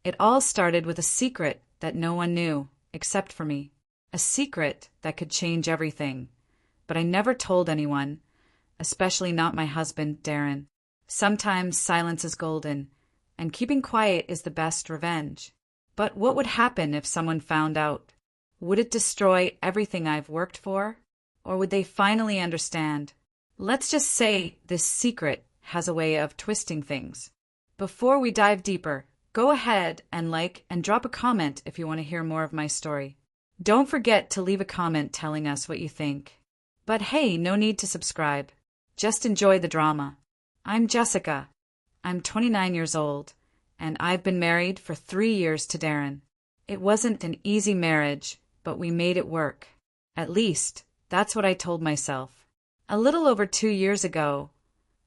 It all started with a secret that no one knew, except for me. A secret that could change everything. But I never told anyone, especially not my husband, Darren. Sometimes silence is golden, and keeping quiet is the best revenge. But what would happen if someone found out? Would it destroy everything I've worked for? Or would they finally understand? Let's just say this secret has a way of twisting things. Before we dive deeper, go ahead and like and drop a comment if you want to hear more of my story. Don't forget to leave a comment telling us what you think. But hey, no need to subscribe. Just enjoy the drama. I'm Jessica. I'm 29 years old, and I've been married for 3 years to Darren. It wasn't an easy marriage, but we made it work. At least, that's what I told myself. A little over 2 years ago,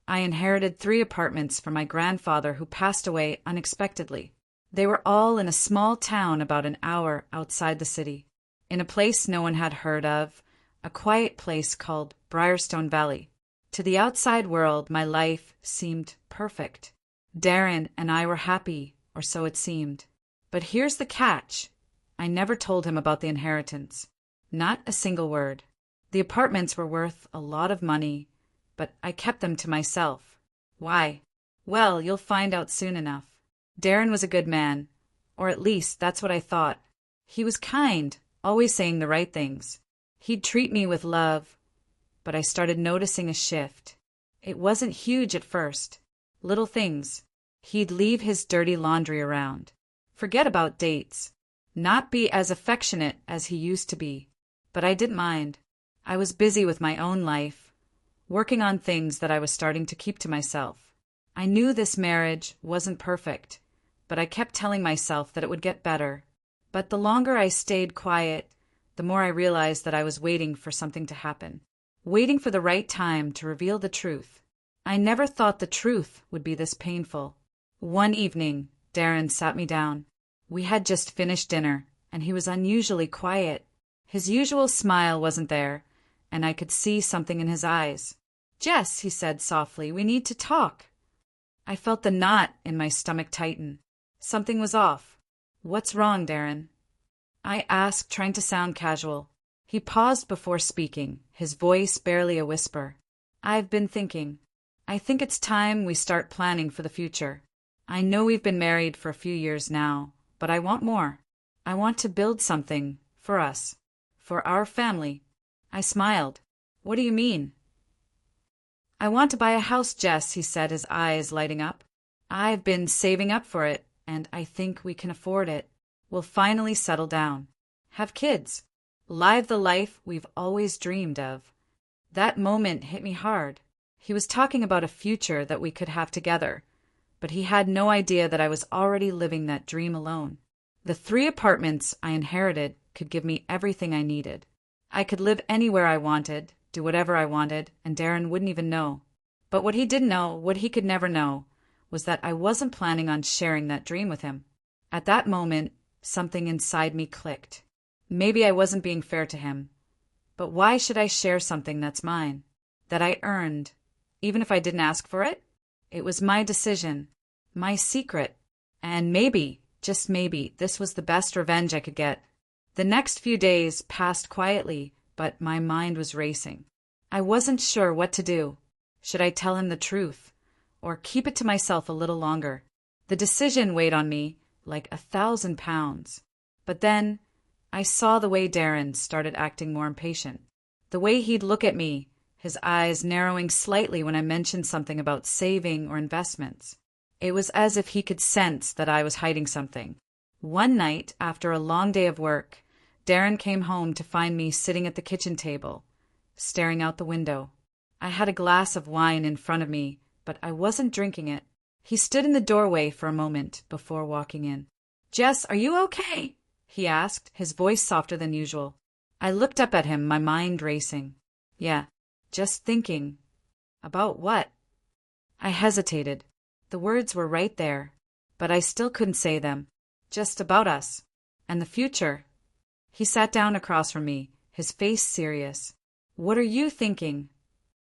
I inherited 3 apartments from my grandfather who passed away unexpectedly. They were all in a small town about an hour outside the city, in a place no one had heard of, a quiet place called Briarstone Valley. To the outside world, my life seemed perfect. Darren and I were happy, or so it seemed. But here's the catch. I never told him about the inheritance. Not a single word. The apartments were worth a lot of money, but I kept them to myself. Why? Well, you'll find out soon enough. Darren was a good man, or at least that's what I thought. He was kind, always saying the right things. He'd treat me with love, but I started noticing a shift. It wasn't huge at first. Little things. He'd leave his dirty laundry around. Forget about dates. Not be as affectionate as he used to be. But I didn't mind. I was busy with my own life, working on things that I was starting to keep to myself. I knew this marriage wasn't perfect, but I kept telling myself that it would get better. But the longer I stayed quiet, the more I realized that I was waiting for something to happen. Waiting for the right time to reveal the truth. I never thought the truth would be this painful. One evening, Darren sat me down. We had just finished dinner, and he was unusually quiet. His usual smile wasn't there, and I could see something in his eyes. "Jess," he said softly, "we need to talk." I felt the knot in my stomach tighten. Something was off. "What's wrong, Darren?" I asked, trying to sound casual. He paused before speaking, his voice barely a whisper. "I've been thinking. I think it's time we start planning for the future. I know we've been married for a few years now, but I want more. I want to build something for us, for our family." I smiled. "What do you mean?" "I want to buy a house, Jess," he said, his eyes lighting up. "I've been saving up for it, and I think we can afford it. We'll finally settle down. Have kids. Live the life we've always dreamed of." That moment hit me hard. He was talking about a future that we could have together, but he had no idea that I was already living that dream alone. The 3 apartments I inherited could give me everything I needed. I could live anywhere I wanted, do whatever I wanted, and Darren wouldn't even know. But what he didn't know, what he could never know, was that I wasn't planning on sharing that dream with him. At that moment, something inside me clicked. Maybe I wasn't being fair to him. But why should I share something that's mine, that I earned, even if I didn't ask for it? It was my decision, my secret, and maybe, just maybe, this was the best revenge I could get. The next few days passed quietly, but my mind was racing. I wasn't sure what to do. Should I tell him the truth, or keep it to myself a little longer? The decision weighed on me like 1,000 pounds. But then, I saw the way Darren started acting more impatient. The way he'd look at me, his eyes narrowing slightly when I mentioned something about saving or investments. It was as if he could sense that I was hiding something. One night, after a long day of work, Darren came home to find me sitting at the kitchen table, staring out the window. I had a glass of wine in front of me, but I wasn't drinking it. He stood in the doorway for a moment before walking in. "Jess, are you okay?" he asked, his voice softer than usual. I looked up at him, my mind racing. "Yeah, just thinking." "About what?" I hesitated. The words were right there, but I still couldn't say them. "Just about us. And the future." He sat down across from me, his face serious. "What are you thinking?"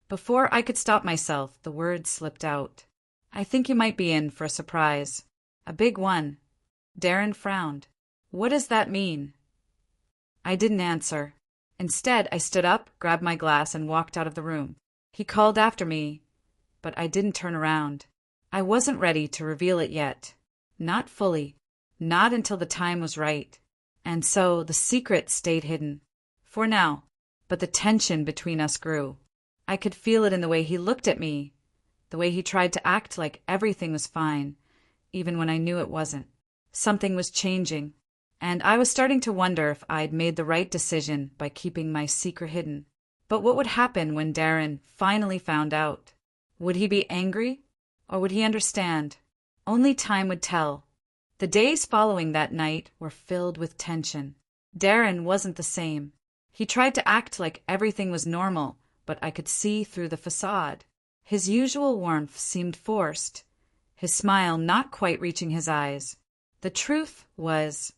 Before I could stop myself, the words slipped out. "I think you might be in for a surprise. A big one." Darren frowned. What does that mean? I didn't answer. Instead, I stood up, grabbed my glass, and walked out of the room. He called after me, but I didn't turn around. I wasn't ready to reveal it yet. Not fully. Not until the time was right. And so the secret stayed hidden. For now. But the tension between us grew. I could feel it in the way he looked at me, the way he tried to act like everything was fine, even when I knew it wasn't. Something was changing, and I was starting to wonder if I'd made the right decision by keeping my secret hidden. But what would happen when Darren finally found out? Would he be angry? Or would he understand? Only time would tell. The days following that night were filled with tension. Darren wasn't the same. He tried to act like everything was normal, but I could see through the facade. His usual warmth seemed forced, his smile not quite reaching his eyes. The truth was,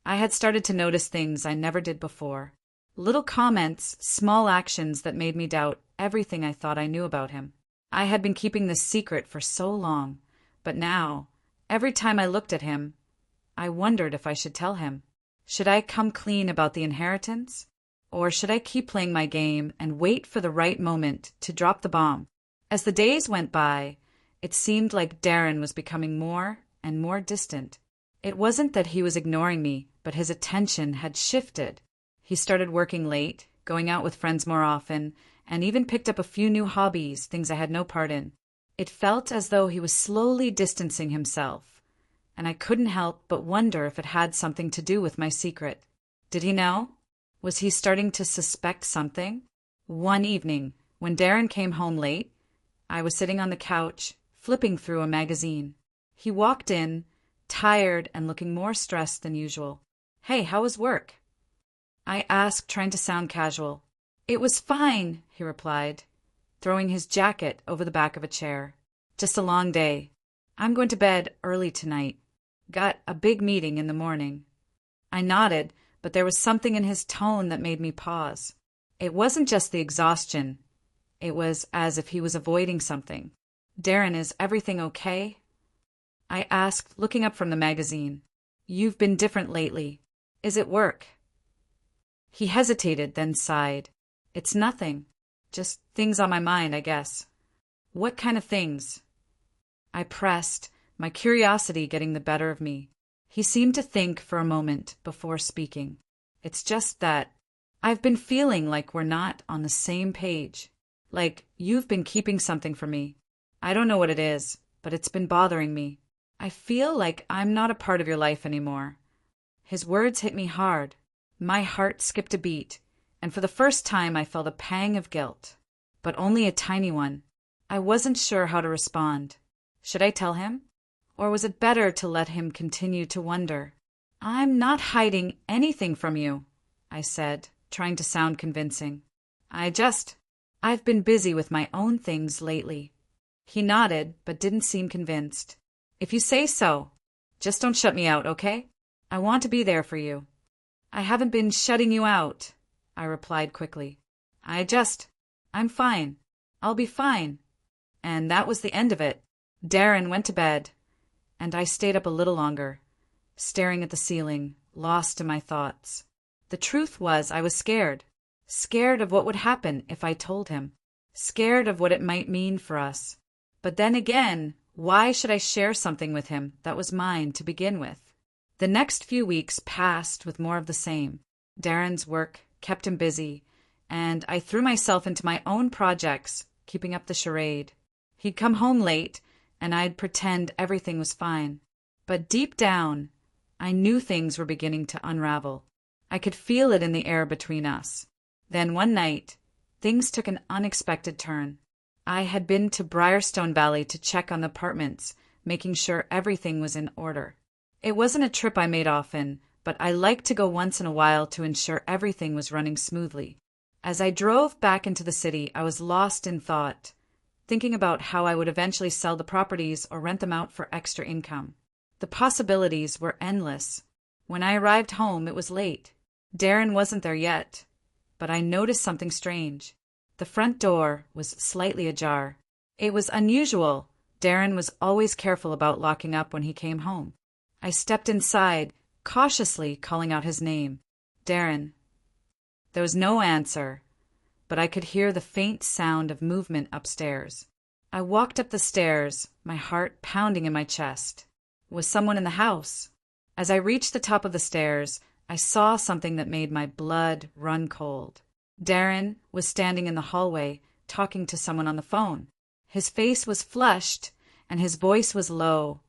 I had started to notice things I never did before. Little comments, small actions that made me doubt everything I thought I knew about him. I had been keeping this secret for so long, but now, every time I looked at him, I wondered if I should tell him. Should I come clean about the inheritance? Or should I keep playing my game and wait for the right moment to drop the bomb? As the days went by, it seemed like Darren was becoming more and more distant. It wasn't that he was ignoring me, but his attention had shifted. He started working late, going out with friends more often, and even picked up a few new hobbies, things I had no part in. It felt as though he was slowly distancing himself, and I couldn't help but wonder if it had something to do with my secret. Did he know? Was he starting to suspect something? One evening, when Darren came home late, I was sitting on the couch, flipping through a magazine. He walked in, tired and looking more stressed than usual. Hey, how was work? I asked, trying to sound casual. It was fine, he replied, throwing his jacket over the back of a chair. Just a long day. I'm going to bed early tonight. Got a big meeting in the morning. I nodded, but there was something in his tone that made me pause. It wasn't just the exhaustion. It was as if he was avoiding something. Darren, is everything okay? I asked, looking up from the magazine. You've been different lately. Is it work? He hesitated, then sighed. It's nothing. Just things on my mind, I guess. What kind of things? I pressed, my curiosity getting the better of me. He seemed to think for a moment before speaking. It's just that I've been feeling like we're not on the same page. Like you've been keeping something from me. I don't know what it is, but it's been bothering me. I feel like I'm not a part of your life anymore. His words hit me hard. My heart skipped a beat, and for the first time I felt a pang of guilt. But only a tiny one. I wasn't sure how to respond. Should I tell him? Or was it better to let him continue to wonder? I'm not hiding anything from you, I said, trying to sound convincing. I've been busy with my own things lately. He nodded, but didn't seem convinced. If you say so. Just don't shut me out, okay? I want to be there for you. I haven't been shutting you out, I replied quickly. I'm fine. I'll be fine. And that was the end of it. Darren went to bed, and I stayed up a little longer, staring at the ceiling, lost in my thoughts. The truth was I was scared. Scared of what would happen if I told him. Scared of what it might mean for us. But then again, why should I share something with him that was mine to begin with? The next few weeks passed with more of the same. Darren's work kept him busy, and I threw myself into my own projects, keeping up the charade. He'd come home late, and I'd pretend everything was fine. But deep down, I knew things were beginning to unravel. I could feel it in the air between us. Then one night, things took an unexpected turn. I had been to Briarstone Valley to check on the apartments, making sure everything was in order. It wasn't a trip I made often, but I liked to go once in a while to ensure everything was running smoothly. As I drove back into the city, I was lost in thought, thinking about how I would eventually sell the properties or rent them out for extra income. The possibilities were endless. When I arrived home, it was late. Darren wasn't there yet, but I noticed something strange. The front door was slightly ajar. It was unusual. Darren was always careful about locking up when he came home. I stepped inside, cautiously calling out his name. Darren. There was no answer, but I could hear the faint sound of movement upstairs. I walked up the stairs, my heart pounding in my chest. Was someone in the house? As I reached the top of the stairs, I saw something that made my blood run cold. Darren was standing in the hallway, talking to someone on the phone. His face was flushed, and his voice was low,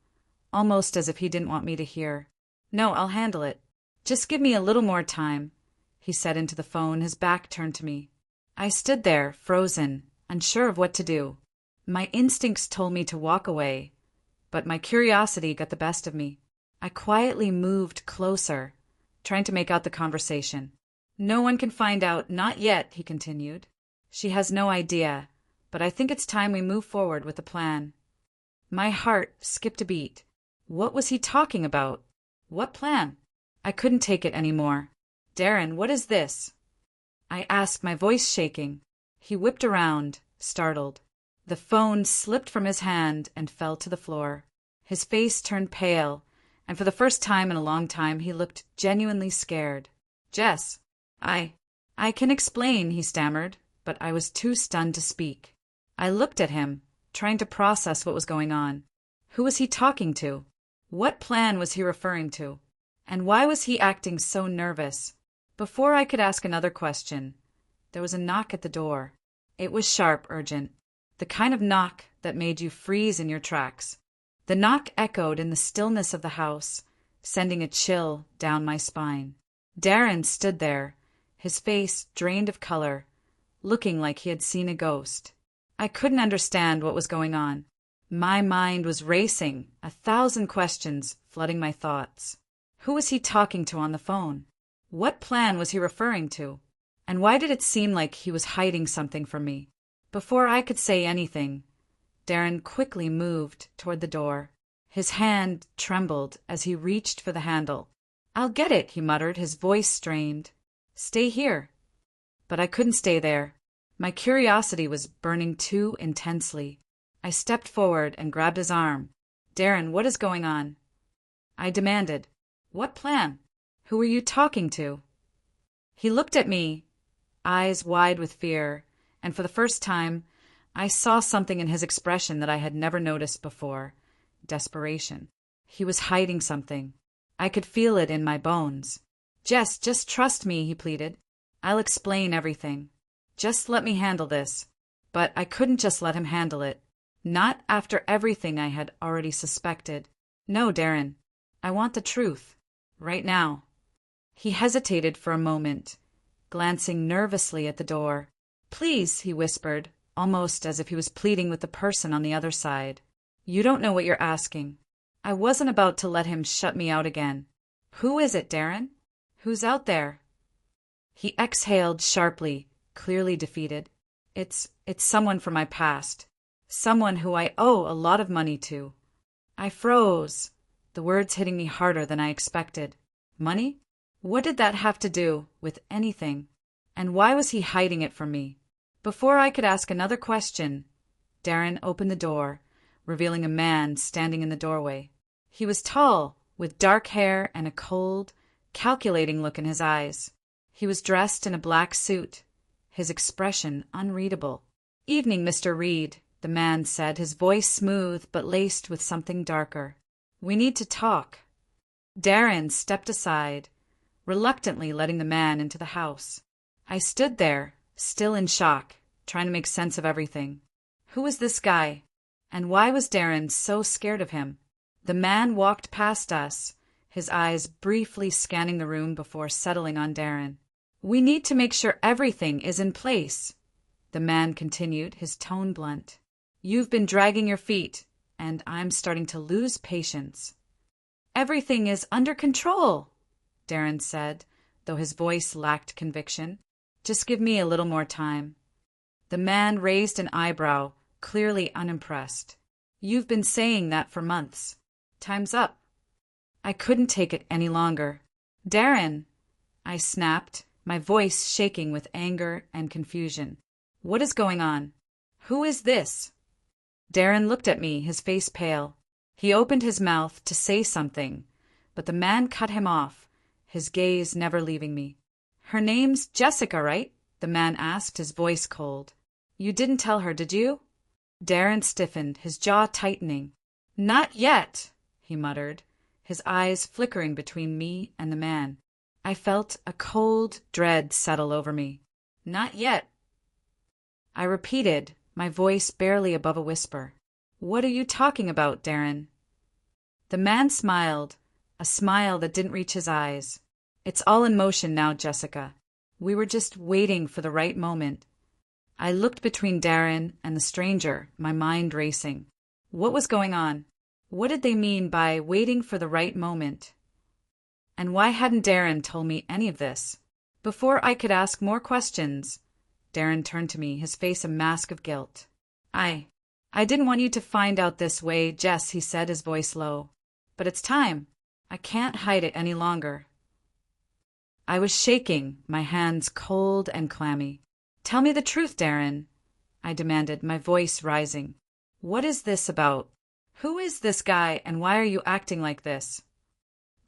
almost as if he didn't want me to hear. "No, I'll handle it. Just give me a little more time," he said into the phone, his back turned to me. I stood there, frozen, unsure of what to do. My instincts told me to walk away, but my curiosity got the best of me. I quietly moved closer, trying to make out the conversation. "No one can find out, not yet," he continued. "She has no idea, but I think it's time we move forward with a plan." My heart skipped a beat. What was he talking about? What plan? I couldn't take it anymore. "Darren, what is this?" I asked, my voice shaking. He whipped around, startled. The phone slipped from his hand and fell to the floor. His face turned pale, and for the first time in a long time he looked genuinely scared. "Jess, I can explain," he stammered, but I was too stunned to speak. I looked at him, trying to process what was going on. Who was he talking to? What plan was he referring to? And why was he acting so nervous? Before I could ask another question, there was a knock at the door. It was sharp, urgent, the kind of knock that made you freeze in your tracks. The knock echoed in the stillness of the house, sending a chill down my spine. Darren stood there, his face drained of color, looking like he had seen a ghost. I couldn't understand what was going on. My mind was racing, 1,000 questions flooding my thoughts. Who was he talking to on the phone? What plan was he referring to? And why did it seem like he was hiding something from me? Before I could say anything, Darren quickly moved toward the door. His hand trembled as he reached for the handle. "I'll get it," he muttered, his voice strained. "Stay here." But I couldn't stay there. My curiosity was burning too intensely. I stepped forward and grabbed his arm. "Darren, what is going on?" I demanded. "What plan? Who were you talking to?" He looked at me, eyes wide with fear, and for the first time, I saw something in his expression that I had never noticed before. Desperation. He was hiding something. I could feel it in my bones. "Jess, just trust me," he pleaded. "I'll explain everything. Just let me handle this." But I couldn't just let him handle it. Not after everything I had already suspected. "No, Darren. I want the truth. Right now." He hesitated for a moment, glancing nervously at the door. "Please," he whispered, almost as if he was pleading with the person on the other side. "You don't know what you're asking." I wasn't about to let him shut me out again. "Who is it, Darren? Who's out there?" He exhaled sharply, clearly defeated. It's someone from my past. Someone who I owe a lot of money to." I froze, the words hitting me harder than I expected. Money? What did that have to do with anything? And why was he hiding it from me? Before I could ask another question, Darren opened the door, revealing a man standing in the doorway. He was tall, with dark hair and a cold, calculating look in his eyes. He was dressed in a black suit, his expression unreadable. "Evening, Mr. Reed," the man said, his voice smooth but laced with something darker. "We need to talk." Darren stepped aside, reluctantly letting the man into the house. I stood there, still in shock, trying to make sense of everything. Who was this guy? And why was Darren so scared of him? The man walked past us, his eyes briefly scanning the room before settling on Darren. "We need to make sure everything is in place," the man continued, his tone blunt. "You've been dragging your feet, and I'm starting to lose patience." "Everything is under control," Darren said, though his voice lacked conviction. "Just give me a little more time." The man raised an eyebrow, clearly unimpressed. "You've been saying that for months. Time's up." I couldn't take it any longer. "Darren," I snapped, my voice shaking with anger and confusion. "What is going on? Who is this?" Darren looked at me, his face pale. He opened his mouth to say something, but the man cut him off, his gaze never leaving me. "Her name's Jessica, right?" the man asked, his voice cold. "You didn't tell her, did you?" Darren stiffened, his jaw tightening. "Not yet," he muttered, his eyes flickering between me and the man. I felt a cold dread settle over me. "Not yet," I repeated, my voice barely above a whisper. "What are you talking about, Darren?" The man smiled, a smile that didn't reach his eyes. "It's all in motion now, Jessica. We were just waiting for the right moment." I looked between Darren and the stranger, my mind racing. What was going on? What did they mean by waiting for the right moment? And why hadn't Darren told me any of this? Before I could ask more questions, Darren turned to me, his face a mask of guilt. I didn't want you to find out this way, Jess," he said, his voice low. "But it's time. I can't hide it any longer." I was shaking, my hands cold and clammy. "Tell me the truth, Darren," I demanded, my voice rising. "What is this about? Who is this guy, and why are you acting like this?"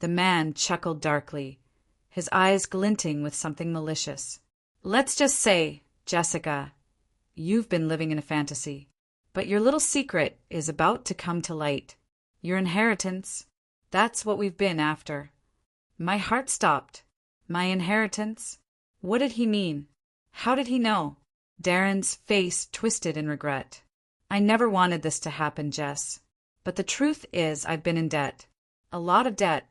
The man chuckled darkly, his eyes glinting with something malicious. "Let's just say, Jessica, you've been living in a fantasy. But your little secret is about to come to light. Your inheritance, that's what we've been after." My heart stopped. My inheritance? What did he mean? How did he know? Darren's face twisted in regret. "I never wanted this to happen, Jess. But the truth is I've been in debt. A lot of debt.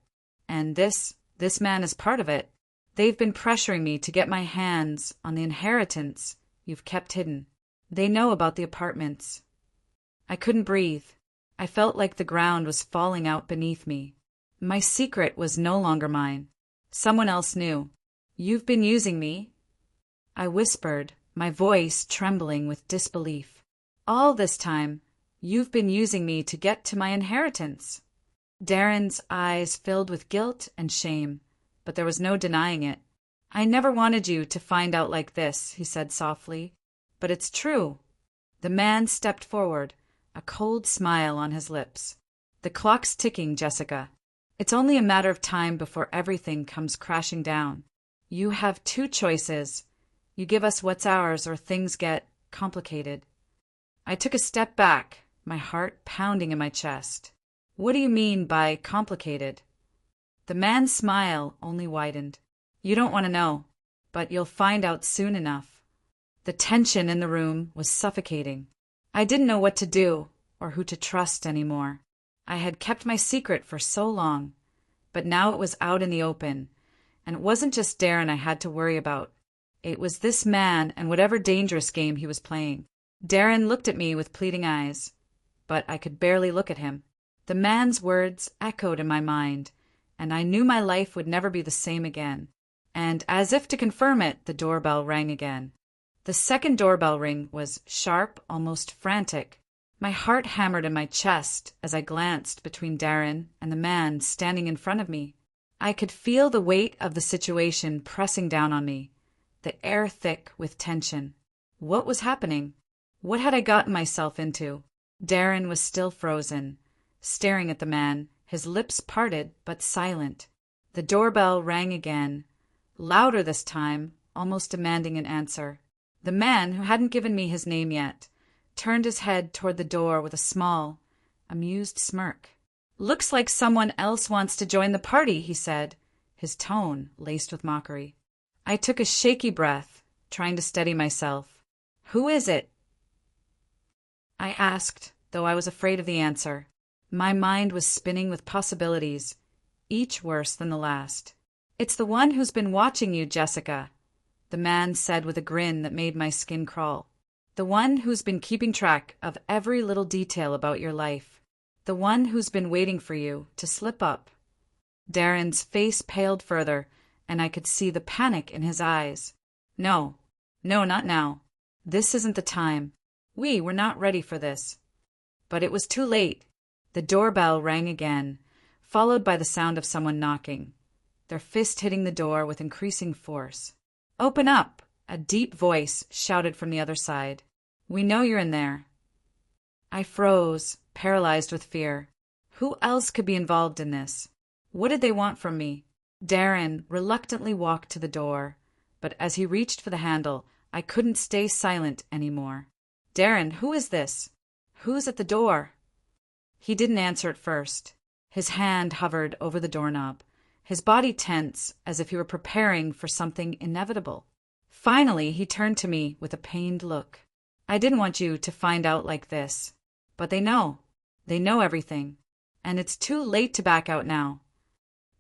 And this man is part of it. They've been pressuring me to get my hands on the inheritance you've kept hidden. They know about the apartments." I couldn't breathe. I felt like the ground was falling out beneath me. My secret was no longer mine. Someone else knew. "You've been using me," I whispered, my voice trembling with disbelief. "All this time, you've been using me to get to my inheritance." Darren's eyes filled with guilt and shame, but there was no denying it. "I never wanted you to find out like this," he said softly. "But it's true." The man stepped forward, a cold smile on his lips. "The clock's ticking, Jessica. It's only a matter of time before everything comes crashing down. You have two choices. You give us what's ours, or things get complicated." I took a step back, my heart pounding in my chest. "What do you mean by complicated?" The man's smile only widened. "You don't want to know, but you'll find out soon enough." The tension in the room was suffocating. I didn't know what to do or who to trust anymore. I had kept my secret for so long, but now it was out in the open, and it wasn't just Darren I had to worry about. It was this man and whatever dangerous game he was playing. Darren looked at me with pleading eyes, but I could barely look at him. The man's words echoed in my mind, and I knew my life would never be the same again. And as if to confirm it, the doorbell rang again. The second doorbell ring was sharp, almost frantic. My heart hammered in my chest as I glanced between Darren and the man standing in front of me. I could feel the weight of the situation pressing down on me, the air thick with tension. What was happening? What had I gotten myself into? Darren was still frozen, staring at the man, his lips parted but silent. The doorbell rang again, louder this time, almost demanding an answer. The man, who hadn't given me his name yet, turned his head toward the door with a small, amused smirk. "Looks like someone else wants to join the party," he said, his tone laced with mockery. I took a shaky breath, trying to steady myself. "Who is it?" I asked, though I was afraid of the answer. My mind was spinning with possibilities, each worse than the last. "It's the one who's been watching you, Jessica," the man said with a grin that made my skin crawl. "The one who's been keeping track of every little detail about your life. The one who's been waiting for you to slip up." Darren's face paled further, and I could see the panic in his eyes. No, not now. This isn't the time. We were not ready for this." But it was too late. The doorbell rang again, followed by the sound of someone knocking, their fist hitting the door with increasing force. "Open up!" a deep voice shouted from the other side. "We know you're in there." I froze, paralyzed with fear. Who else could be involved in this? What did they want from me? Darren reluctantly walked to the door, but as he reached for the handle, I couldn't stay silent anymore. Darren, who is this? Who's at the door? He didn't answer at first. His hand hovered over the doorknob, his body tense as if he were preparing for something inevitable. Finally, he turned to me with a pained look. I didn't want you to find out like this. But they know. They know everything. And it's too late to back out now.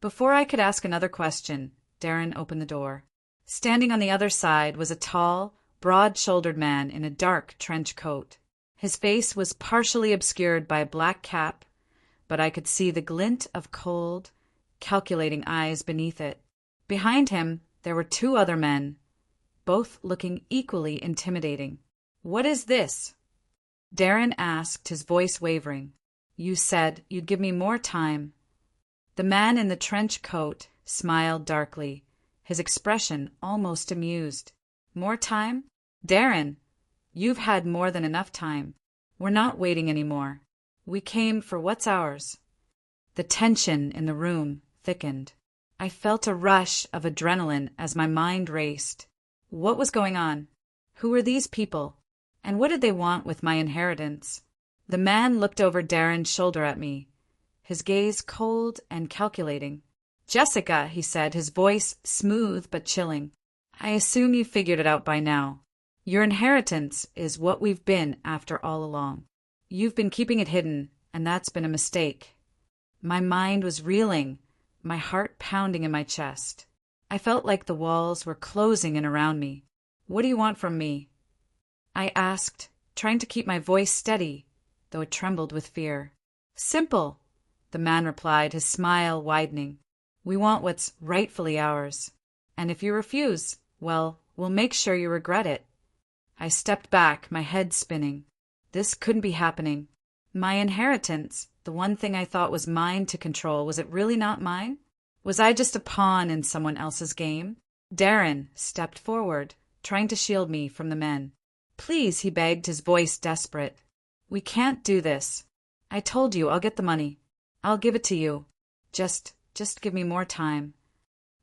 Before I could ask another question, Darren opened the door. Standing on the other side was a tall, broad-shouldered man in a dark trench coat. His face was partially obscured by a black cap, but I could see the glint of cold, calculating eyes beneath it. Behind him, there were two other men, both looking equally intimidating. What is this? Darren asked, his voice wavering. You said you'd give me more time. The man in the trench coat smiled darkly, his expression almost amused. More time? Darren, you've had more than enough time. We're not waiting anymore. We came for what's ours. The tension in the room thickened. I felt a rush of adrenaline as my mind raced. What was going on? Who were these people? And what did they want with my inheritance? The man looked over Darren's shoulder at me, his gaze cold and calculating. Jessica, he said, his voice smooth but chilling. I assume you figured it out by now. Your inheritance is what we've been after all along. You've been keeping it hidden, and that's been a mistake. My mind was reeling, my heart pounding in my chest. I felt like the walls were closing in around me. What do you want from me? I asked, trying to keep my voice steady, though it trembled with fear. Simple, the man replied, his smile widening. We want what's rightfully ours. And if you refuse, well, we'll make sure you regret it. I stepped back, my head spinning. This couldn't be happening. My inheritance, the one thing I thought was mine to control, was it really not mine? Was I just a pawn in someone else's game? Darren stepped forward, trying to shield me from the men. Please, he begged, his voice desperate. We can't do this. I told you I'll get the money. I'll give it to you. Just give me more time.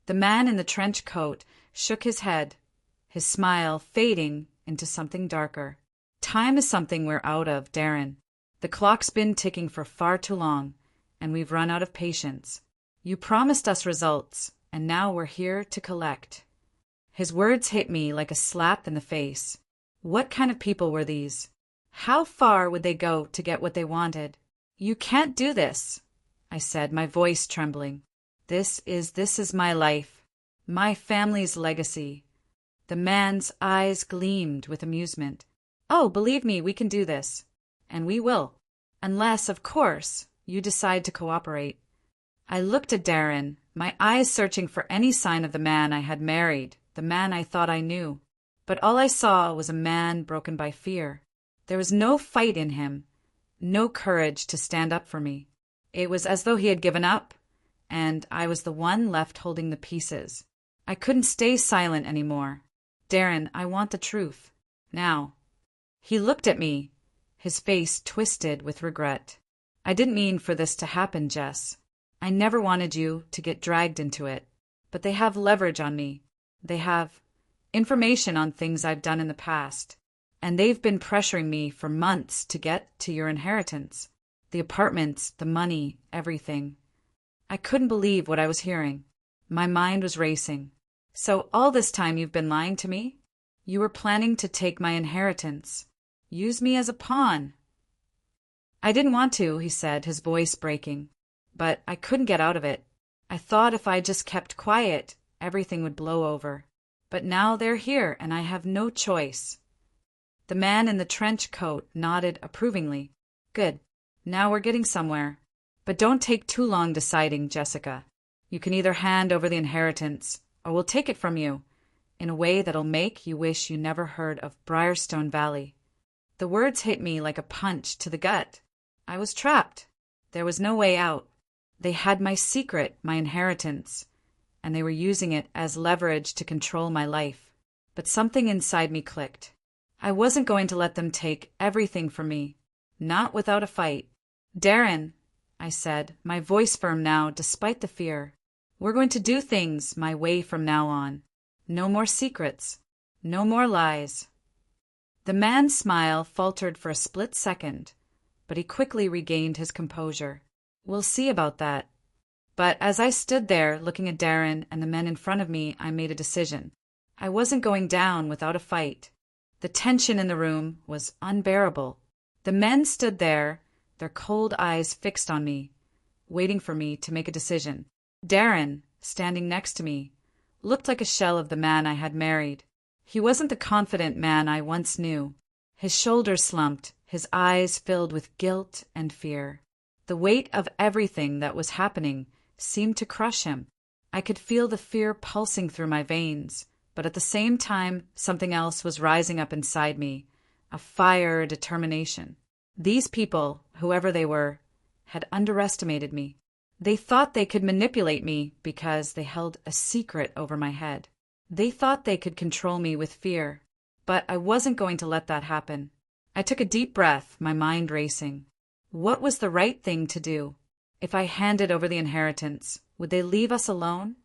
The man in the trench coat shook his head, his smile fading into something darker. Time is something we're out of, Darren. The clock's been ticking for far too long, and we've run out of patience. You promised us results, and now we're here to collect. His words hit me like a slap in the face. What kind of people were these? How far would they go to get what they wanted? You can't do this, I said, my voice trembling. This is my life, my family's legacy. The man's eyes gleamed with amusement. Oh, believe me, we can do this. And we will. Unless, of course, you decide to cooperate. I looked at Darren, my eyes searching for any sign of the man I had married, the man I thought I knew. But all I saw was a man broken by fear. There was no fight in him, no courage to stand up for me. It was as though he had given up, and I was the one left holding the pieces. I couldn't stay silent anymore. Darren, I want the truth. Now. He looked at me, his face twisted with regret. I didn't mean for this to happen, Jess. I never wanted you to get dragged into it. But they have leverage on me. They have information on things I've done in the past. And they've been pressuring me for months to get to your inheritance. The apartments, the money, everything. I couldn't believe what I was hearing. My mind was racing. So all this time you've been lying to me? You were planning to take my inheritance. Use me as a pawn. I didn't want to, he said, his voice breaking. But I couldn't get out of it. I thought if I just kept quiet, everything would blow over. But now they're here, and I have no choice. The man in the trench coat nodded approvingly. Good. Now we're getting somewhere. But don't take too long deciding, Jessica. You can either hand over the inheritance, or we'll take it from you, in a way that'll make you wish you never heard of Briarstone Valley. The words hit me like a punch to the gut. I was trapped. There was no way out. They had my secret, my inheritance, and they were using it as leverage to control my life. But something inside me clicked. I wasn't going to let them take everything from me, not without a fight. Darren, I said, my voice firm now despite the fear. We're going to do things my way from now on. No more secrets. No more lies. The man's smile faltered for a split second, but he quickly regained his composure. We'll see about that. But as I stood there looking at Darren and the men in front of me, I made a decision. I wasn't going down without a fight. The tension in the room was unbearable. The men stood there, their cold eyes fixed on me, waiting for me to make a decision. Darren, standing next to me, looked like a shell of the man I had married. He wasn't the confident man I once knew. His shoulders slumped, his eyes filled with guilt and fear. The weight of everything that was happening seemed to crush him. I could feel the fear pulsing through my veins, but at the same time something else was rising up inside me, a fire, determination. These people, whoever they were, had underestimated me. They thought they could manipulate me because they held a secret over my head. They thought they could control me with fear, but I wasn't going to let that happen. I took a deep breath, my mind racing. What was the right thing to do? If I handed over the inheritance, would they leave us alone?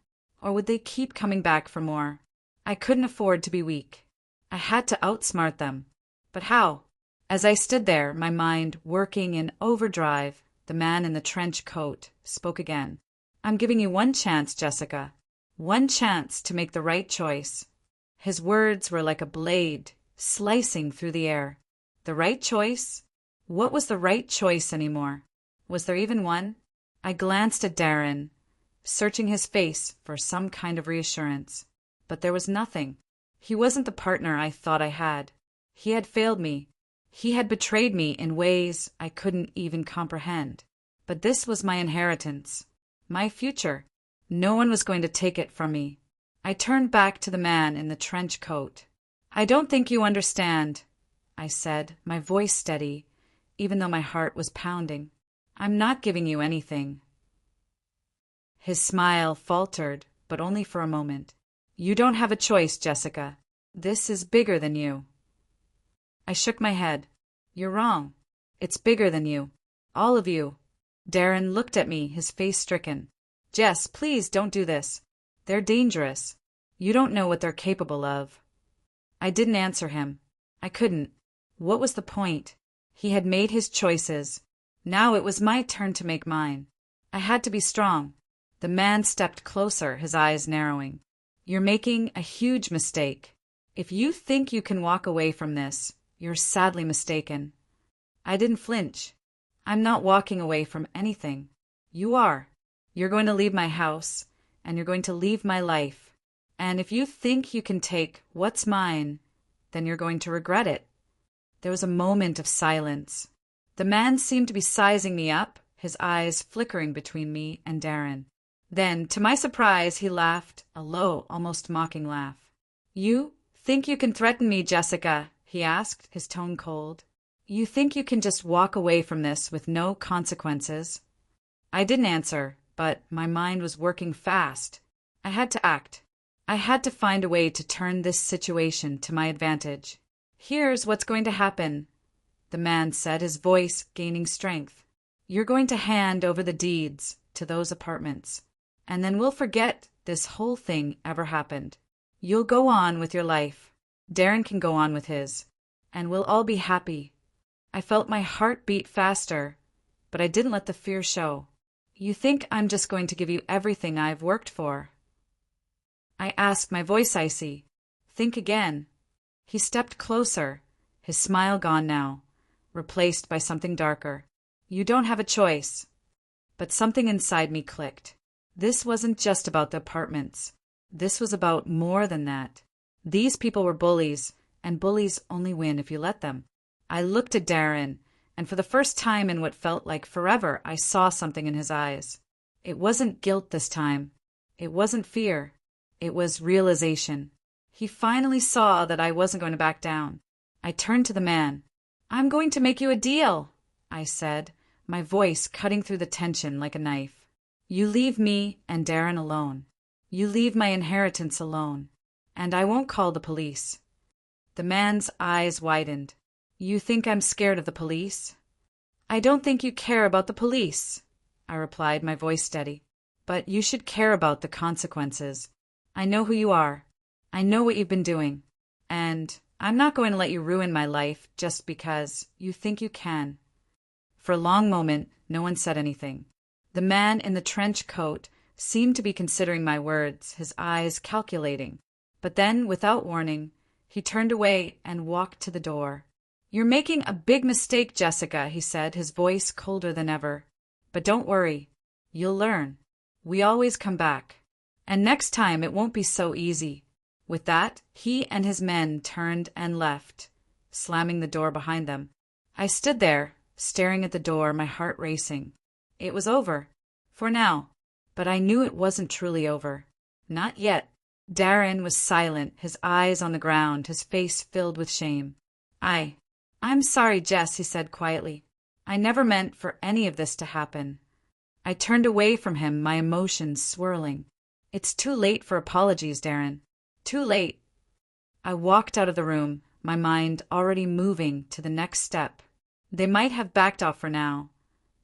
Or would they keep coming back for more? I couldn't afford to be weak. I had to outsmart them. But how? As I stood there, my mind working in overdrive, the man in the trench coat spoke again. I'm giving you one chance, Jessica. One chance to make the right choice. His words were like a blade, slicing through the air. The right choice? What was the right choice anymore? Was there even one? I glanced at Darren, searching his face for some kind of reassurance. But there was nothing. He wasn't the partner I thought I had. He had failed me. He had betrayed me in ways I couldn't even comprehend. But this was my inheritance, my future. No one was going to take it from me. I turned back to the man in the trench coat. I don't think you understand, I said, my voice steady, even though my heart was pounding. I'm not giving you anything. His smile faltered, but only for a moment. You don't have a choice, Jessica. This is bigger than you. I shook my head. You're wrong. It's bigger than you. All of you. Darren looked at me, his face stricken. Jess, please don't do this. They're dangerous. You don't know what they're capable of. I didn't answer him. I couldn't. What was the point? He had made his choices. Now it was my turn to make mine. I had to be strong. The man stepped closer, his eyes narrowing. You're making a huge mistake. If you think you can walk away from this, you're sadly mistaken. I didn't flinch. I'm not walking away from anything. You are. You're going to leave my house, and you're going to leave my life. And if you think you can take what's mine, then you're going to regret it. There was a moment of silence. The man seemed to be sizing me up, his eyes flickering between me and Darren. Then, to my surprise, he laughed, a low, almost mocking laugh. You think you can threaten me, Jessica? He asked, his tone cold. You think you can just walk away from this with no consequences? I didn't answer, but my mind was working fast. I had to act. I had to find a way to turn this situation to my advantage. Here's what's going to happen, the man said, his voice gaining strength. You're going to hand over the deeds to those apartments, and then we'll forget this whole thing ever happened. You'll go on with your life. Darren can go on with his, and we'll all be happy. I felt my heart beat faster, but I didn't let the fear show. You think I'm just going to give you everything I've worked for? I asked, my voice icy. Think again. He stepped closer, his smile gone now, replaced by something darker. You don't have a choice. But something inside me clicked. This wasn't just about the apartments. This was about more than that. These people were bullies, and bullies only win if you let them. I looked at Darren, and for the first time in what felt like forever, I saw something in his eyes. It wasn't guilt this time. It wasn't fear. It was realization. He finally saw that I wasn't going to back down. I turned to the man. I'm going to make you a deal, I said, my voice cutting through the tension like a knife. You leave me and Darren alone. You leave my inheritance alone. And I won't call the police. The man's eyes widened. You think I'm scared of the police? I don't think you care about the police. I replied, my voice steady. But you should care about the consequences. I know who you are. I know what you've been doing. And I'm not going to let you ruin my life just because you think you can. For a long moment, no one said anything. The man in the trench coat seemed to be considering my words, his eyes calculating. But then, without warning, he turned away and walked to the door. You're making a big mistake, Jessica, he said, his voice colder than ever. But don't worry. You'll learn. We always come back. And next time it won't be so easy. With that, he and his men turned and left, slamming the door behind them. I stood there, staring at the door, my heart racing. It was over. For now. But I knew it wasn't truly over. Not yet. Darren was silent, his eyes on the ground, his face filled with shame. I'm sorry, Jess, he said quietly. I never meant for any of this to happen. I turned away from him, my emotions swirling. It's too late for apologies, Darren. Too late. I walked out of the room, my mind already moving to the next step. They might have backed off for now,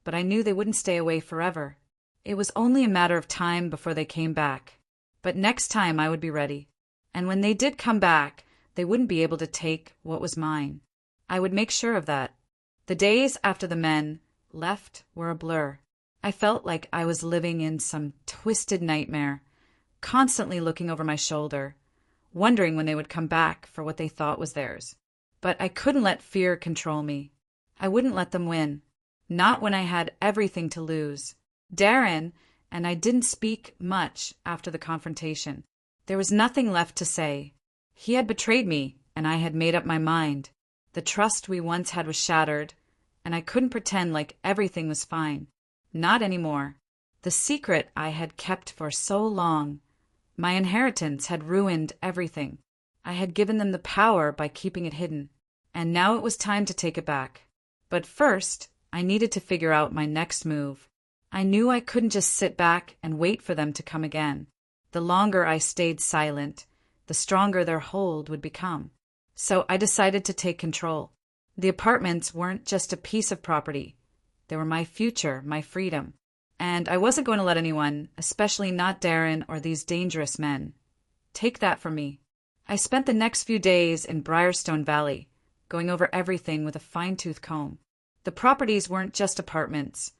but I knew they wouldn't stay away forever. It was only a matter of time before they came back. But next time I would be ready. And when they did come back, they wouldn't be able to take what was mine. I would make sure of that. The days after the men left were a blur. I felt like I was living in some twisted nightmare, constantly looking over my shoulder, wondering when they would come back for what they thought was theirs. But I couldn't let fear control me. I wouldn't let them win. Not when I had everything to lose. Darren and I didn't speak much after the confrontation. There was nothing left to say. He had betrayed me, and I had made up my mind. The trust we once had was shattered, and I couldn't pretend like everything was fine. Not anymore. The secret I had kept for so long, my inheritance, had ruined everything. I had given them the power by keeping it hidden, and now it was time to take it back. But first, I needed to figure out my next move. I knew I couldn't just sit back and wait for them to come again. The longer I stayed silent, the stronger their hold would become. So I decided to take control. The apartments weren't just a piece of property. They were my future, my freedom. And I wasn't going to let anyone, especially not Darren or these dangerous men, take that from me. I spent the next few days in Briarstone Valley, going over everything with a fine-tooth comb. The properties weren't just apartments.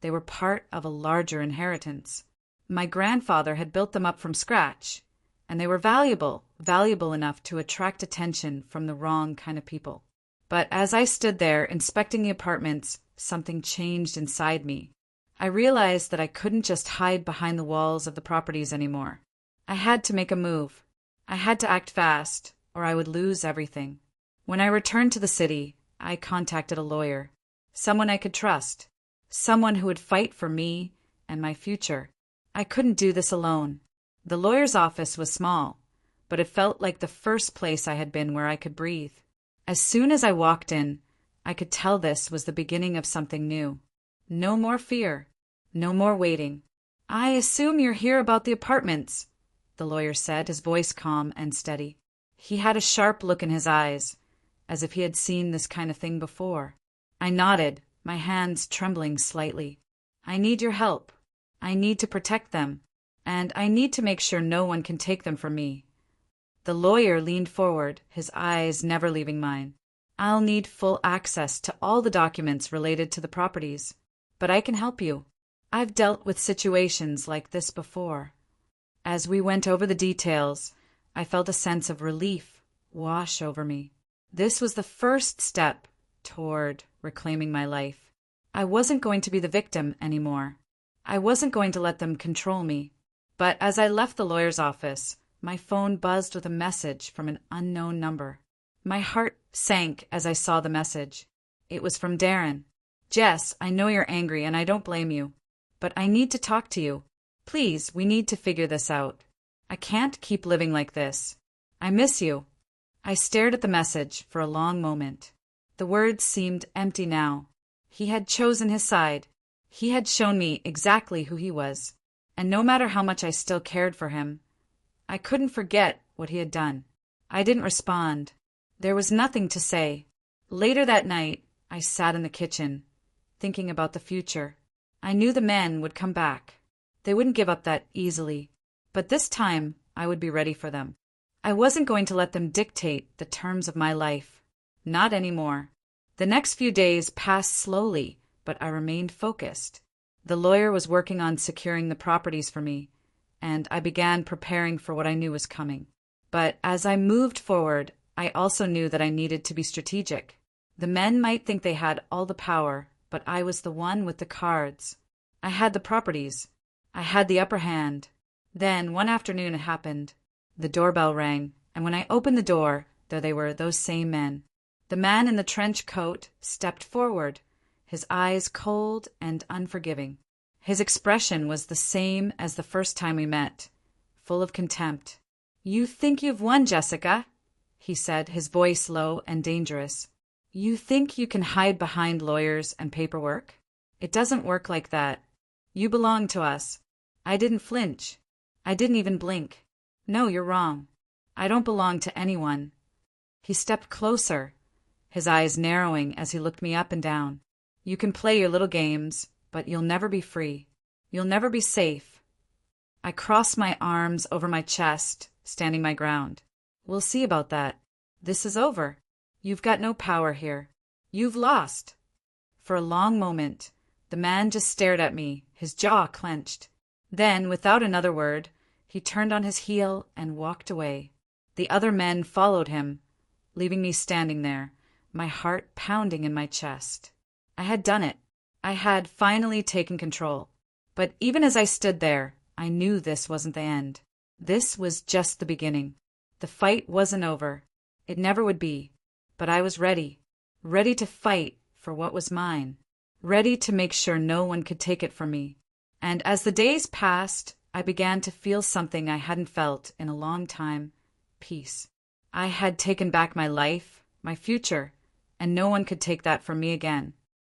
They were part of a larger inheritance. My grandfather had built them up from scratch, and they were valuable enough to attract attention from the wrong kind of people. But as I stood there inspecting the apartments, something changed inside me. I realized that I couldn't just hide behind the walls of the properties anymore. I had to make a move. I had to act fast, or I would lose everything. When I returned to the city, I contacted a lawyer, someone I could trust, someone who would fight for me and my future. I couldn't do this alone. The lawyer's office was small, but it felt like the first place I had been where I could breathe. As soon as I walked in, I could tell this was the beginning of something new. No more fear. No more waiting. I assume you're here about the apartments, the lawyer said, his voice calm and steady. He had a sharp look in his eyes, as if he had seen this kind of thing before. I nodded, my hands trembling slightly. I need your help. I need to protect them, and I need to make sure no one can take them from me. The lawyer leaned forward, his eyes never leaving mine. I'll need full access to all the documents related to the properties, but I can help you. I've dealt with situations like this before. As we went over the details, I felt a sense of relief wash over me. This was the first step toward reclaiming my life. I wasn't going to be the victim anymore. I wasn't going to let them control me. But as I left the lawyer's office, my phone buzzed with a message from an unknown number. My heart sank as I saw the message. It was from Darren. Jess, I know you're angry and I don't blame you, but I need to talk to you. Please, we need to figure this out. I can't keep living like this. I miss you. I stared at the message for a long moment. The words seemed empty now. He had chosen his side. He had shown me exactly who he was. And no matter how much I still cared for him, I couldn't forget what he had done. I didn't respond. There was nothing to say. Later that night, I sat in the kitchen, thinking about the future. I knew the men would come back. They wouldn't give up that easily. But this time, I would be ready for them. I wasn't going to let them dictate the terms of my life. Not anymore. The next few days passed slowly, but I remained focused. The lawyer was working on securing the properties for me, and I began preparing for what I knew was coming. But as I moved forward, I also knew that I needed to be strategic. The men might think they had all the power, but I was the one with the cards. I had the properties. I had the upper hand. Then, one afternoon it happened. The doorbell rang, and when I opened the door, there they were, those same men. The man in the trench coat stepped forward, his eyes cold and unforgiving. His expression was the same as the first time we met, full of contempt. "You think you've won, Jessica," he said, his voice low and dangerous. "You think you can hide behind lawyers and paperwork? It doesn't work like that. You belong to us." I didn't flinch. I didn't even blink. "No, you're wrong. I don't belong to anyone." He stepped closer, his eyes narrowing as he looked me up and down. "You can play your little games, but you'll never be free. You'll never be safe." I crossed my arms over my chest, standing my ground. "We'll see about that. This is over. You've got no power here. You've lost." For a long moment, the man just stared at me, his jaw clenched. Then, without another word, he turned on his heel and walked away. The other men followed him, leaving me standing there, my heart pounding in my chest. I had done it. I had finally taken control. But even as I stood there, I knew this wasn't the end. This was just the beginning. The fight wasn't over. It never would be. But I was ready. Ready to fight for what was mine. Ready to make sure no one could take it from me. And as the days passed, I began to feel something I hadn't felt in a long time: peace. I had taken back my life, my future, and no one could take that from me again.